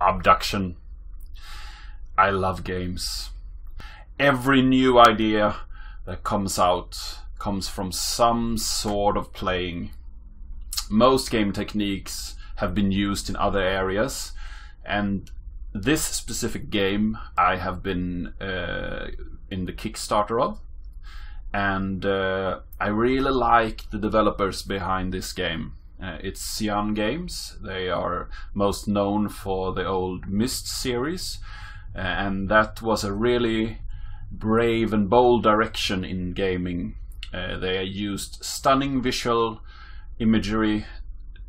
Obduction. I love games. Every new idea that comes out comes from some sort of playing. Most game techniques have been used in other areas, and this specific game I have been in the Kickstarter of, and I really like the developers behind this game. It's Cyan Games. They are most known for the old Myst series, and that was a really brave and bold direction in gaming. They used stunning visual imagery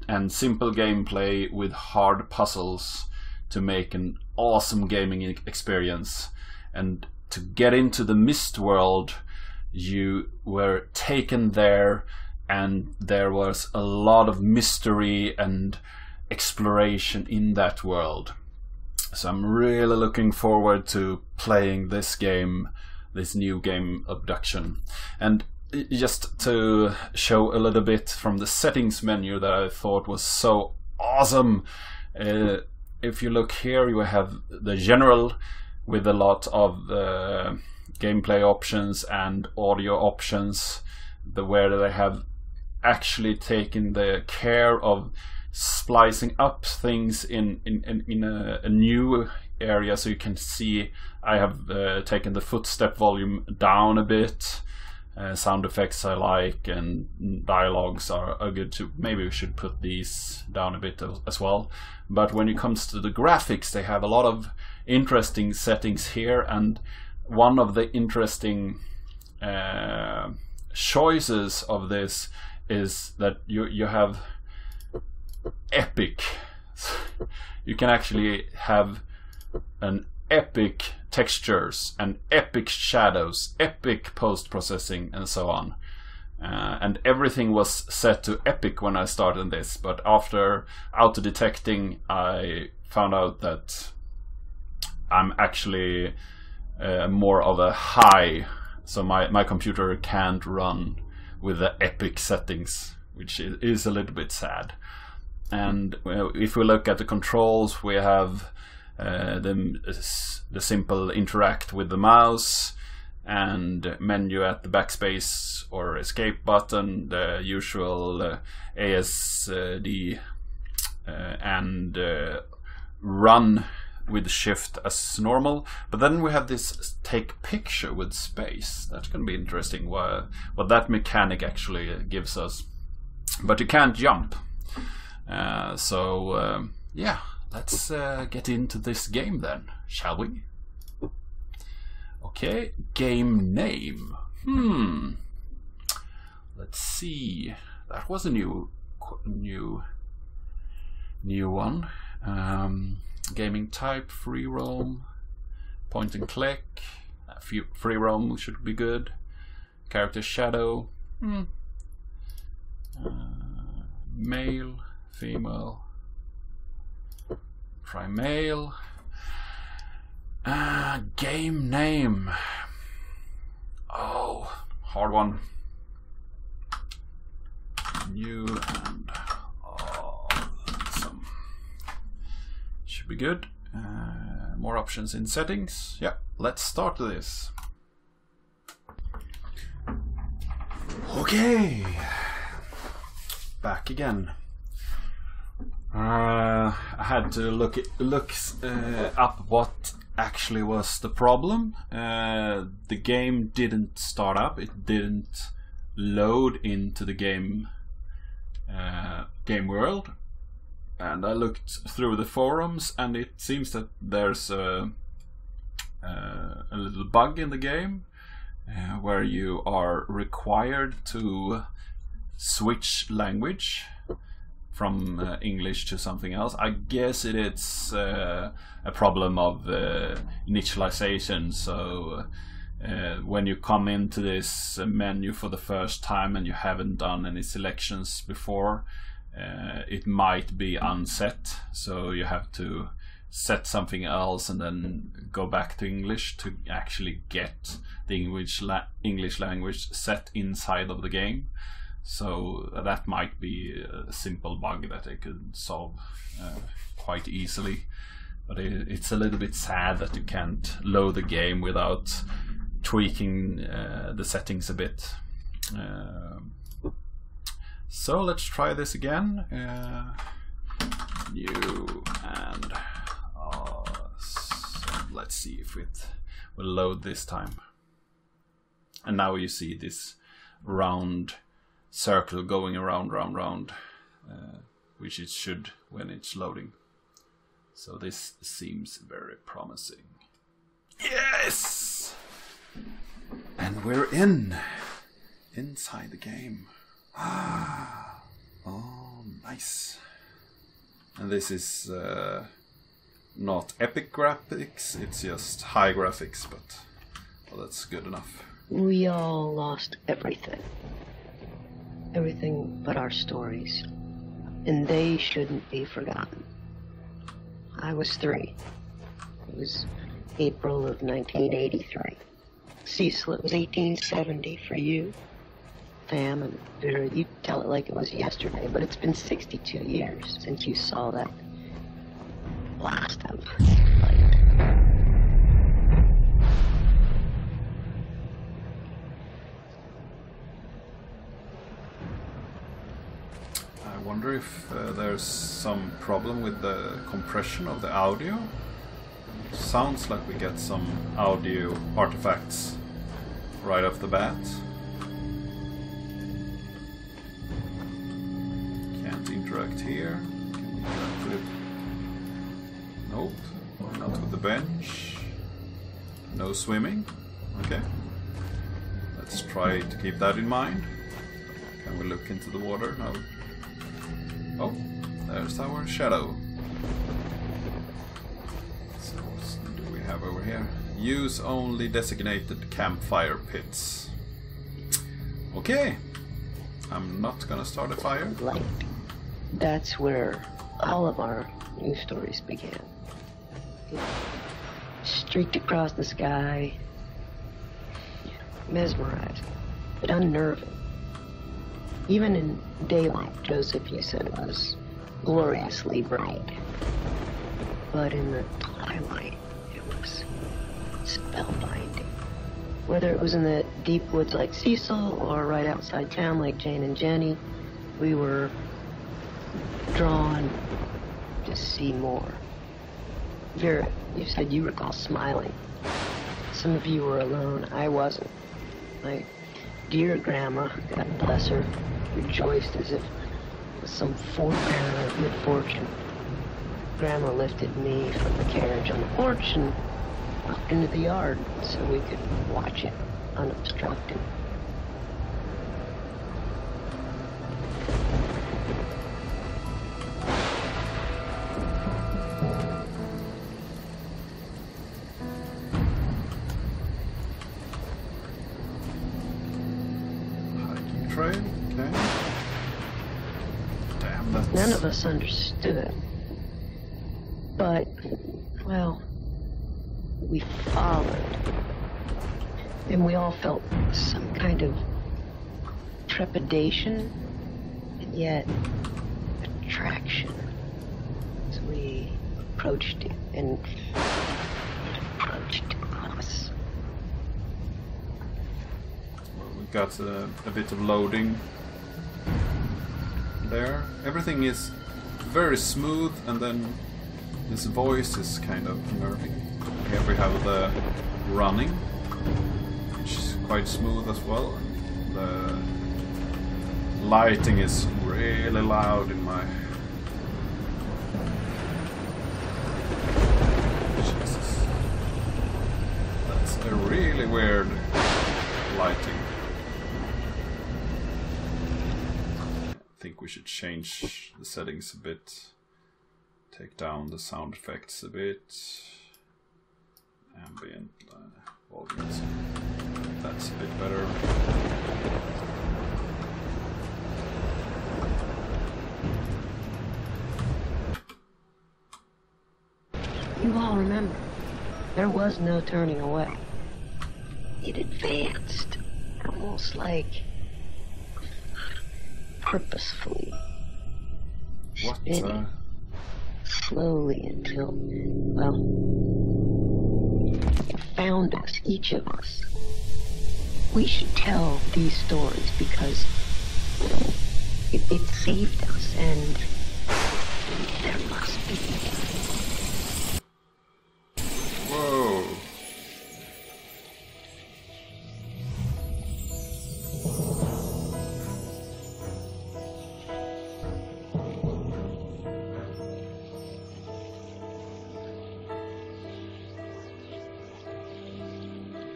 and simple gameplay with hard puzzles to make an awesome gaming experience. And to get into the Myst world, you were taken there, and there was a lot of mystery and exploration in that world. So I'm really looking forward to playing this game, this new game, Obduction. And just to show a little bit from the settings menu that I thought was so awesome. If you look here, you have the general with a lot of gameplay options and audio options, where they have actually taken the care of splicing up things in a new area. So you can see I have taken the footstep volume down a bit. Sound effects I like, and dialogues are good too. Maybe we should put these down a bit as well. But when it comes to the graphics, they have a lot of interesting settings here, and one of the interesting choices of this is that you have epic. You can actually have an epic textures and epic shadows, epic post-processing, and so on. And everything was set to epic when I started this, but after auto-detecting I found out that I'm actually more of a high, so my computer can't run with the epic settings, which is a little bit sad. And if we look at the controls, we have the simple interact with the mouse, and menu at the backspace or escape button, the usual ASD, and run with shift as normal. But then we have this take picture with space. That's going to be interesting what that mechanic actually gives us. But you can't jump. Yeah, let's get into this game then, shall we? Okay, game name. Let's see. That was a new one. Gaming type, free roam, point and click. Free roam should be good. Character shadow. Male, female. Try male. Game name. Oh, hard one. New and awesome. Should be good. More options in settings. Yeah, let's start this. Okay, back again. I had to look up what actually was the problem. The game didn't start up. It didn't load into the game world, and I looked through the forums, and it seems that there's a little bug in the game where you are required to switch language from English to something else. I guess it's a problem of initialization. So when you come into this menu for the first time and you haven't done any selections before, it might be unset. So you have to set something else and then go back to English to actually get the English language set inside of the game. So that might be a simple bug that I could solve quite easily. But it's a little bit sad that you can't load the game without tweaking the settings a bit. So let's try this again. New and so let's see if it will load this time. And now you see this round circle going around, round, which it should when it's loading. So this seems very promising. Yes! And we're inside the game. Ah, oh, nice. And this is not epic graphics, it's just high graphics, but well, that's good enough. We all lost everything. Everything but our stories. And they shouldn't be forgotten. I was 3. It was April of 1983. Cecil, it was 1870 for you. Pam and Vera, you tell it like it was yesterday, but it's been 62 years since you saw that blast of light. I wonder if there's some problem with the compression of the audio. Sounds like we get some audio artifacts right off the bat. Can't interact here. Can we interact with it? Nope. Not with the bench. No swimming. Okay. Let's try to keep that in mind. Can we look into the water? No. Oh, there's our shadow. So what do we have over here? Use only designated campfire pits. Okay. I'm not gonna start a fire. Light. That's where all of our new stories began. It streaked across the sky, mesmerizing, but unnerving. Even in daylight, Joseph, you said it was gloriously bright. But in the twilight, it was spellbinding. Whether it was in the deep woods like Cecil or right outside town like Jane and Jenny, we were drawn to see more. Vera, you said you recall smiling. Some of you were alone. I wasn't. My dear grandma, God bless her, rejoiced as if it was some forebearer of good fortune. Grandma lifted me from the carriage on the porch and walked into the yard so we could watch it unobstructed. Hiking trail, okay. Damn, that's... None of us understood. But, well, we followed. And we all felt some kind of trepidation, and yet attraction. So we approached it, and it approached us. Well, we got a bit of loading there. Everything is very smooth, and then this voice is kind of unnerving. Here we have the running, which is quite smooth as well. The lighting is really loud in my... Jesus. That's a really weird lighting. I think we should change the settings a bit. Take down the sound effects a bit. Ambient volumes. That's a bit better. You all remember, there was no turning away. It advanced, almost like purposefully What? spinning, slowly until, well, it found us, each of us. We should tell these stories because it saved us, and there must be. Whoa.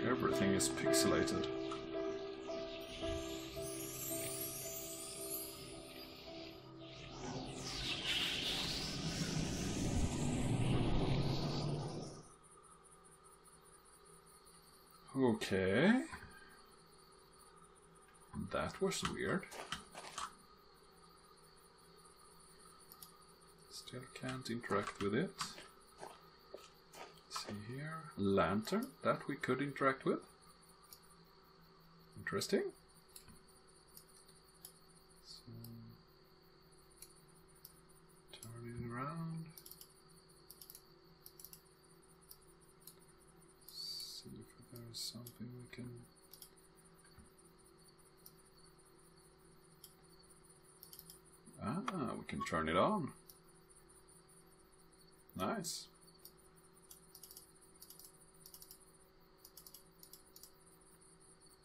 Everything is pixelated. Okay. That was weird. Still can't interact with it. See here, lantern that we could interact with. Interesting. So, turn it around. See if there's something we can. Ah, we can turn it on. Nice.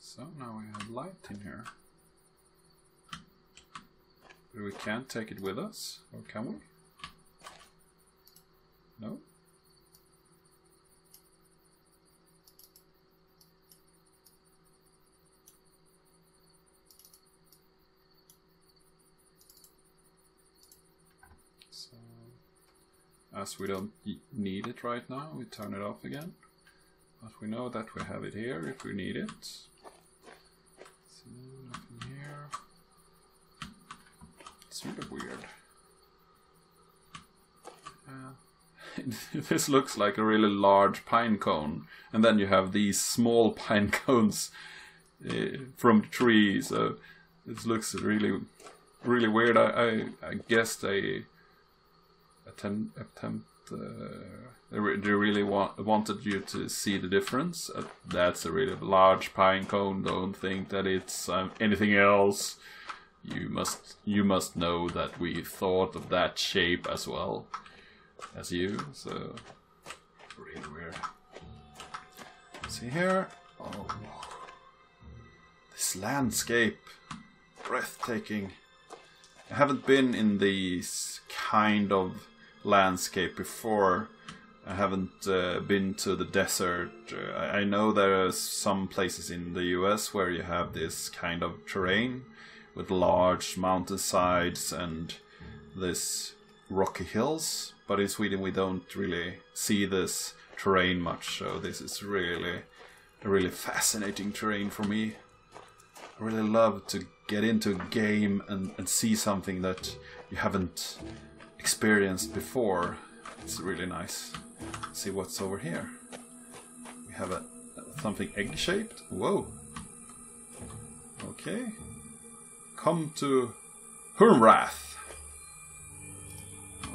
So now we have light in here. But we can't take it with us, or can we? No? So, as we don't need it right now, we turn it off again. But we know that we have it here if we need it. Nothing here. It's really weird. This looks like a really large pine cone, and then you have these small pine cones from the tree. So this looks really, really weird. I guess they they really wanted you to see the difference. That's a really large pine cone. Don't think that it's anything else. You must know that we thought of that shape as well as you. So really weird. See here. Oh, this landscape, breathtaking. I haven't been in these kind of landscape before. I haven't been to the desert. I know there are some places in the US where you have this kind of terrain with large mountainsides and this rocky hills, but in Sweden we don't really see this terrain much, so this is really a really fascinating terrain for me. I really love to get into a game and see something that you haven't experienced before. It's really nice. Let's see what's over here. We have something egg-shaped. Whoa. Okay. Come to Hunrath.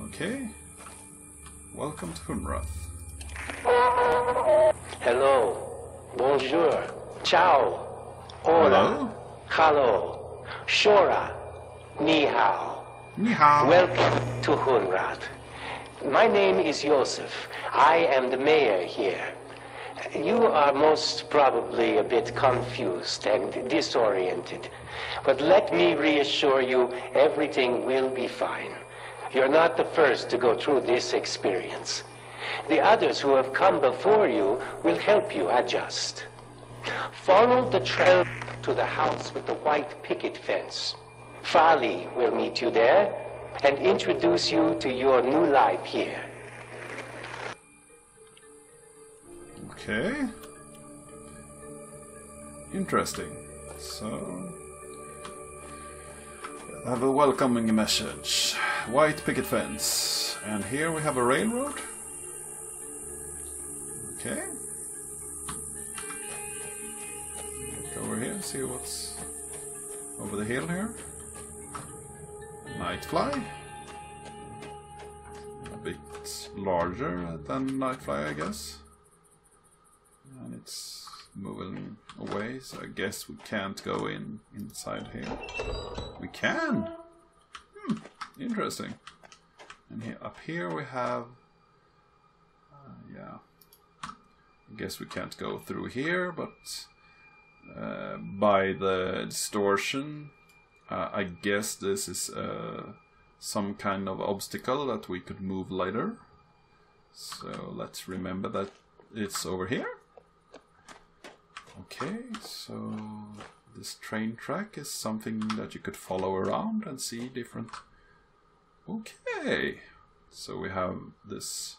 Okay. Welcome to Hunrath. Hello. Bonjour. Ciao. Hola. Hello. Shora. Ni hao. Ni hao. Welcome to Hunrath. My name is Joseph. I am the mayor here. You are most probably a bit confused and disoriented. But let me reassure you, everything will be fine. You're not the first to go through this experience. The others who have come before you will help you adjust. Follow the trail to the house with the white picket fence. Fali will meet you there and introduce you to your new life here. Okay. Interesting. So, I have a welcoming message. White picket fence. And here we have a railroad. Okay. Look over here, see what's over the hill here. Night fly. A bit bit larger than Nightfly, I guess. And it's moving away, so I guess we can't go inside here. We can! Interesting. And here, up here we have... yeah. I guess we can't go through here, but by the distortion, I guess this is some kind of obstacle that we could move later. So let's remember that it's over here. Okay, so this train track is something that you could follow around and see different... Okay, so we have this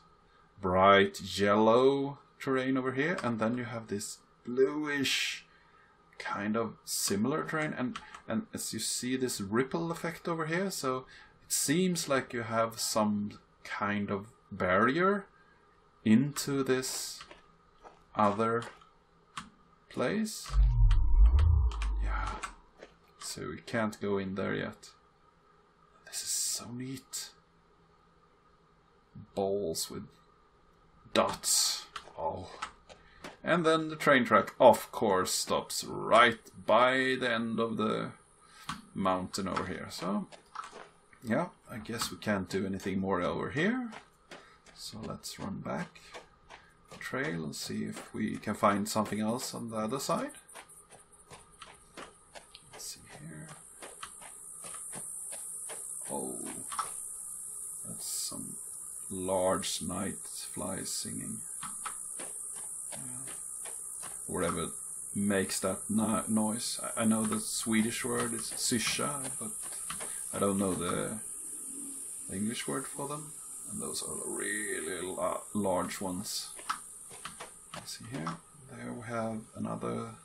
bright yellow terrain over here, and then you have this bluish kind of similar terrain, and as you see this ripple effect over here, so it seems like you have some kind of barrier into this other place. Yeah, so we can't go in there yet. This is so neat. Balls with dots. Oh. And then the train track, of course, stops right by the end of the mountain over here. So, yeah, I guess we can't do anything more over here. So let's run back the trail and see if we can find something else on the other side. Let's see here. Oh, that's some large night flies singing. Whatever makes that noise. I know the Swedish word is sysha, but I don't know the English word for them. And those are really large ones. Let's see here. There we have another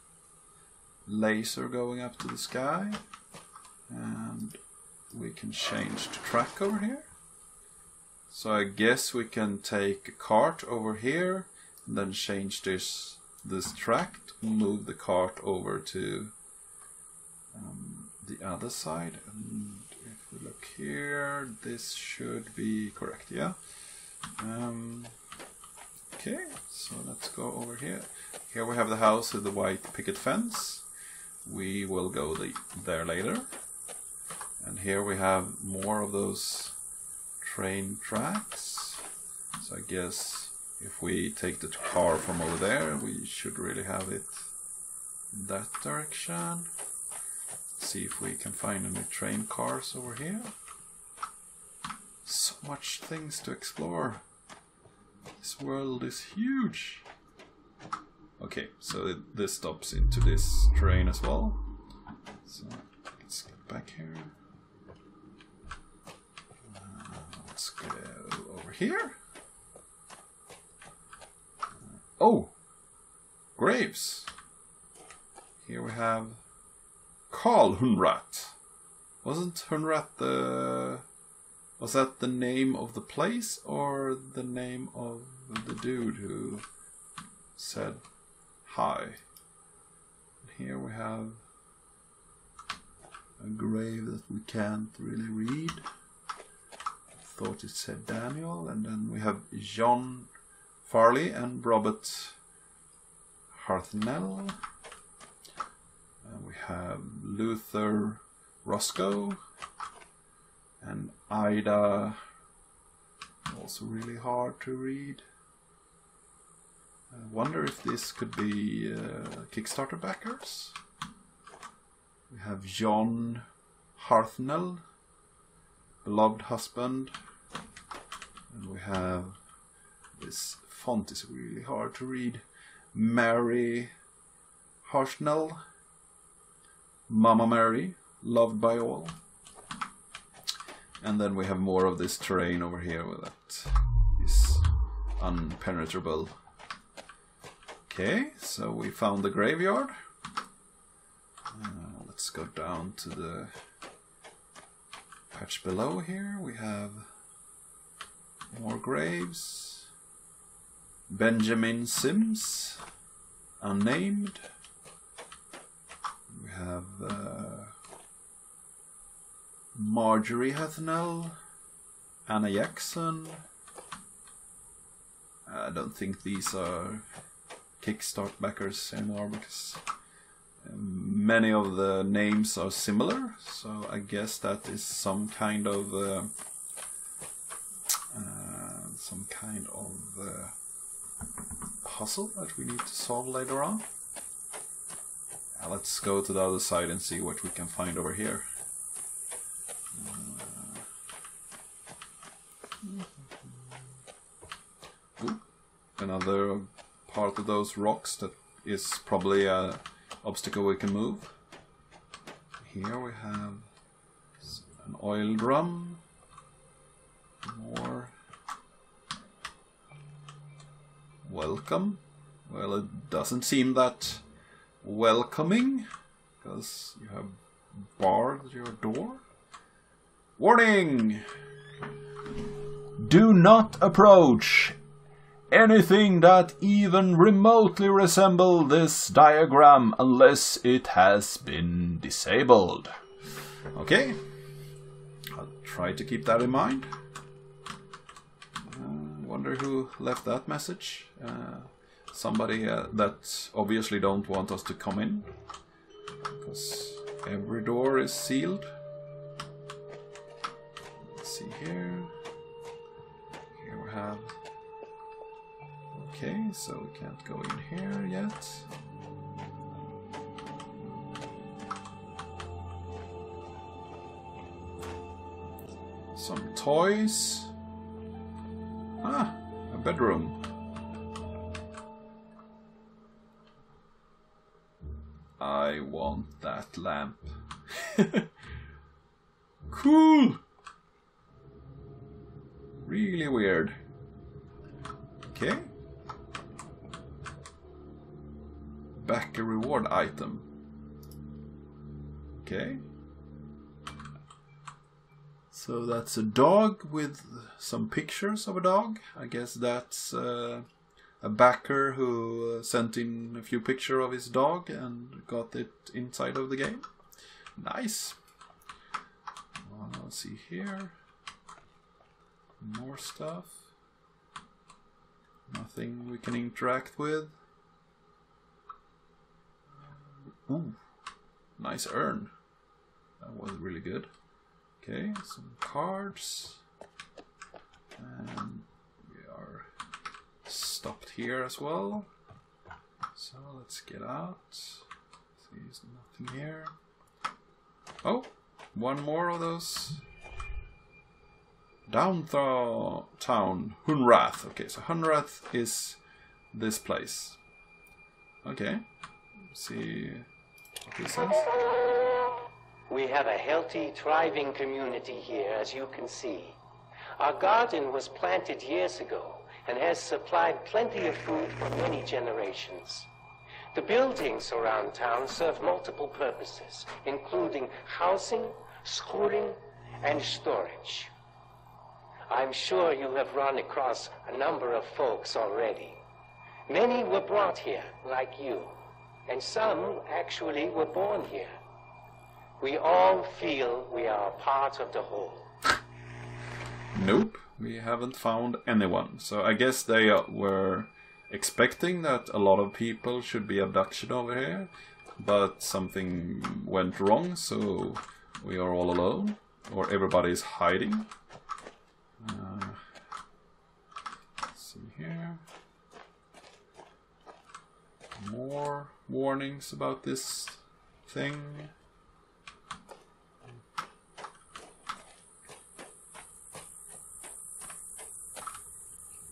laser going up to the sky. And we can change the track over here. So I guess we can take a cart over here and then change this track to move the cart over to the other side. And if we look here, this should be correct, yeah? Okay, so let's go over here. Here we have the house with the white picket fence. We will go there later. And here we have more of those train tracks. So I guess if we take the car from over there, we should really have it in that direction. See if we can find any train cars over here. So much things to explore. This world is huge. Okay, so this stops into this terrain as well. So let's get back here. Let's go over here. Oh, graves. Here we have Karl Hunrat. Wasn't Hunrat was that the name of the place or the name of the dude who said hi? Here we have a grave that we can't really read. I thought it said Daniel, and then we have John Farley and Robert Hartnell. And we have Luther Roscoe and Ida, also really hard to read. I wonder if this could be Kickstarter backers. We have John Hartnell, beloved husband, and we have, this font is really hard to read, Mary Hartnell, Mama Mary, loved by all. And then we have more of this terrain over here that is unpenetrable. Okay, so we found the graveyard. Let's go down to the patch below here. We have more graves. Benjamin Sims, unnamed. We have Marjorie Hathnell, Anna Jackson, I don't think these are Kickstart backers anymore because many of the names are similar, so I guess that is some kind of puzzle that we need to solve later on. Let's go to the other side and see what we can find over here. Another part of those rocks that is probably an obstacle we can move. Here we have an oil drum. More. Welcome. Well, it doesn't seem that welcoming because you have barred your door. Warning! Do not approach anything that even remotely resembles this diagram unless it has been disabled. Okay, I'll try to keep that in mind. Wonder who left that message. Somebody that obviously don't want us to come in because every door is sealed. Let's see here. Here we have. Okay, so we can't go in here yet. Some toys. Ah, a bedroom. I want that lamp. Cool! Really weird. Okay. Back a reward item. Okay. So that's a dog with some pictures of a dog. I guess that's a backer who sent in a few pictures of his dog and got it inside of the game. Nice. Let's see here. More stuff. Nothing we can interact with. Ooh, nice urn. That was really good. Okay, some cards. And we are stopped here as well. So let's get out. There's nothing here. Oh, one more of those. Downtown Hunrath. Okay, so Hunrath is this place. Okay, let's see what this says. We have a healthy, thriving community here, as you can see. Our garden was planted years ago and has supplied plenty of food for many generations. The buildings around town serve multiple purposes, including housing, schooling, and storage. I'm sure you have run across a number of folks already. Many were brought here, like you, and some actually were born here. We all feel we are part of the whole. Nope, we haven't found anyone. So I guess they were expecting that a lot of people should be abducted over here, but something went wrong, so we are all alone, or everybody is hiding. Let's see here. More warnings about this thing.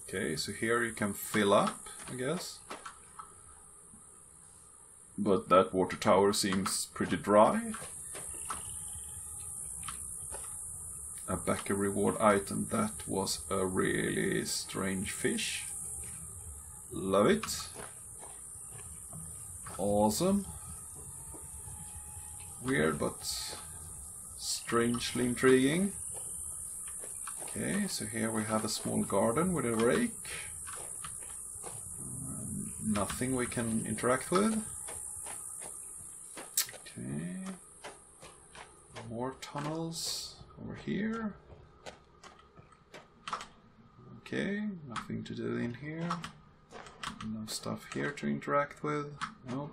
Okay, so here you can fill up, I guess. But that water tower seems pretty dry. A backer reward item. That was a really strange fish. Love it. Awesome. Weird, but strangely intriguing. Okay, so here we have a small garden with a rake. Nothing we can interact with. Okay. More tunnels over here. Okay, nothing to do in here. No stuff here to interact with. Nope.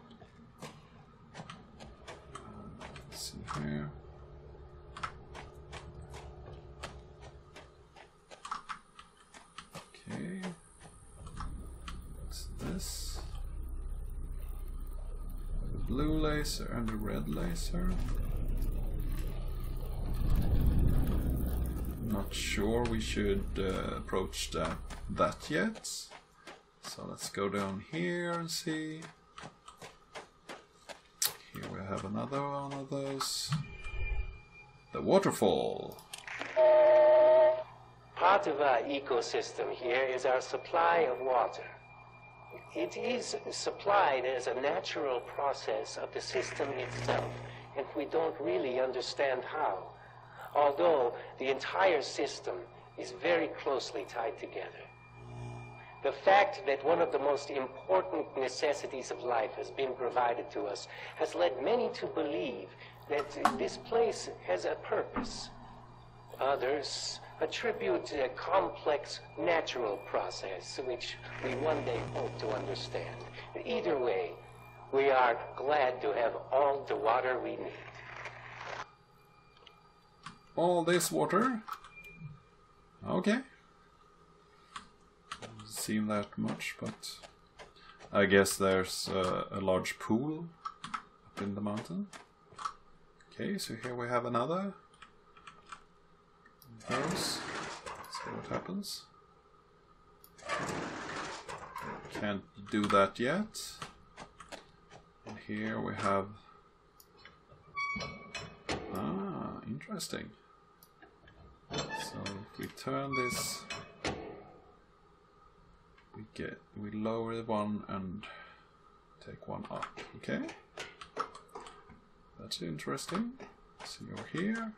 Let's see here. Okay. What's this? The blue laser and the red laser. Not sure we should approach that yet. So let's go down here and see. Here we have another one of those. The waterfall. Part of our ecosystem here is our supply of water. It is supplied as a natural process of the system itself, and we don't really understand how. Although the entire system is very closely tied together. The fact that one of the most important necessities of life has been provided to us has led many to believe that this place has a purpose. Others attribute a complex natural process which we one day hope to understand. Either way, we are glad to have all the water we need. All this water? Okay. Doesn't seem that much, but I guess there's a large pool up in the mountain. Okay, so here we have another. Those. Let's see what happens. Can't do that yet. And here we have... Ah, interesting. So if we turn this, we lower one and take one up. Okay, that's interesting. See over here.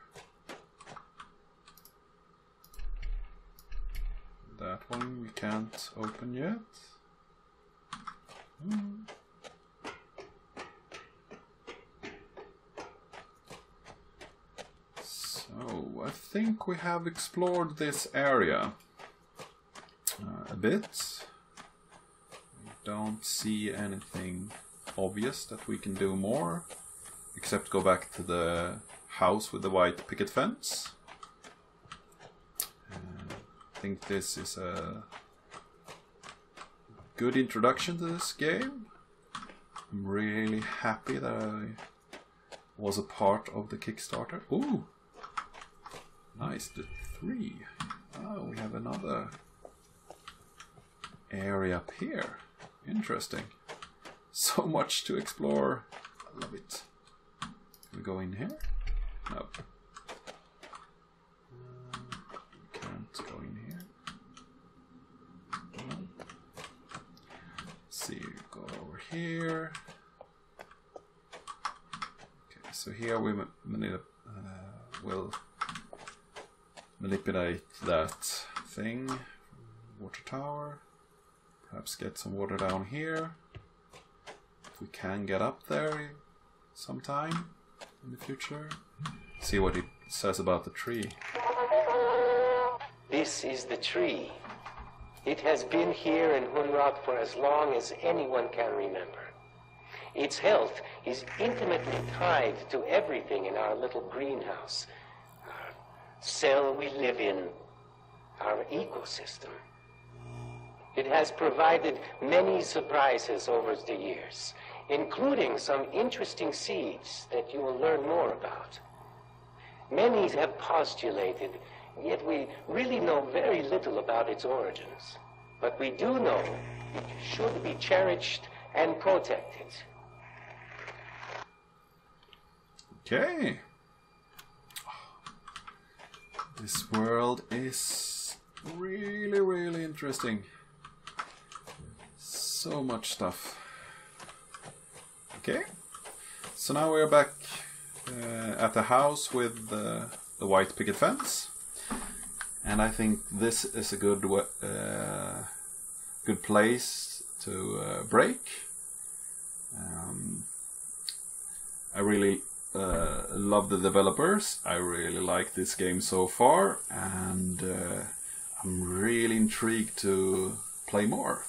That one we can't open yet. So I think we have explored this area a bit. We don't see anything obvious that we can do more, except go back to the house with the white picket fence. I think this is a good introduction to this game. I'm really happy that I was a part of the Kickstarter. Ooh! Nice, the 3. Oh, we have another area up here. Interesting. So much to explore. I love it. Can we go in here? No. We can't go in here. No. Let's see, go over here. Okay, so here we will manipulate that thing, water tower, perhaps get some water down here, if we can get up there sometime in the future. See what it says about the tree. This is the tree. It has been here in Hunrock for as long as anyone can remember. Its health is intimately tied to everything in our little greenhouse. Cell we live in, our ecosystem. It has provided many surprises over the years, including some interesting seeds that you will learn more about. Many have postulated, yet we really know very little about its origins. But we do know it should be cherished and protected. Okay. This world is really, really interesting. So much stuff. Okay, so now we're back at the house with the white picket fence, and I think this is a good place to break. I really love the developers. I really like this game so far, and I'm really intrigued to play more.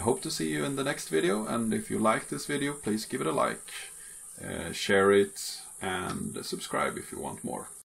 Hope to see you in the next video, and if you like this video, please give it a like, share it, and subscribe if you want more.